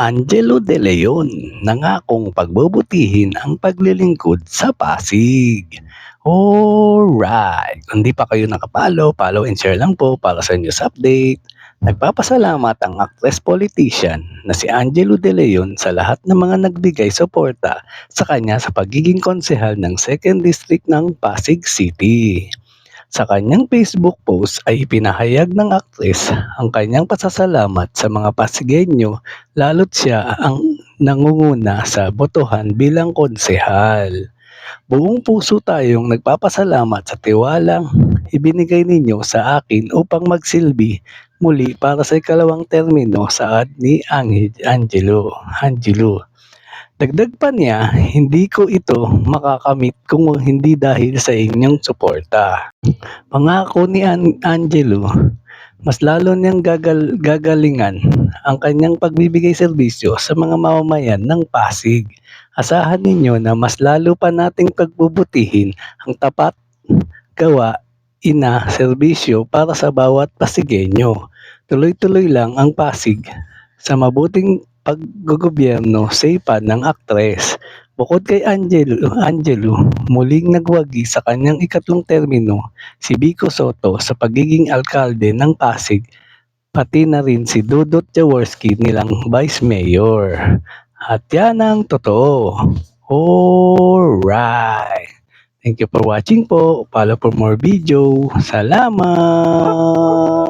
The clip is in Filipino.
Angelo De Leon nangakong pagbubutihin ang paglilingkod sa Pasig. Alright, kung di pa kayo nakapalo, follow and share lang po para sa news update. Nagpapasalamat ang actress politician na si Angelo De Leon sa lahat ng mga nagbigay suporta sa kanya sa pagiging konsehal ng 2nd District ng Pasig City. Sa kanyang Facebook post ay ipinahayag ng aktres ang kanyang pasasalamat sa mga Pasigueño lalo't siya ang nangunguna sa botohan bilang konsehal. Buong puso tayong nagpapasalamat sa tiwalang ibinigay ninyo sa akin upang magsilbi muli para sa ikalawang termino saad ni Angelo. Dagdag pa niya, hindi ko ito makakamit kung hindi dahil sa inyong suporta. Pangako ni Angelo, mas lalo niyang gagalingan ang kanyang pagbibigay serbisyo sa mga mamamayan ng Pasig. Asahan ninyo na mas lalo pa nating pagbubutihin ang tapat gawa serbisyo para sa bawat Pasigueño. Tuloy-tuloy lang ang Pasig sa mabuting paggogobyerno sa ipan ng aktres. Bukod kay Angelo, muling nagwagi sa kanyang ikatlong termino si Vico Soto sa pagiging alkalde ng Pasig, pati na rin si Dudut Jaworski nilang Vice Mayor. At yan ang totoo. Alright. Thank you for watching po. Follow for more video. Salamat!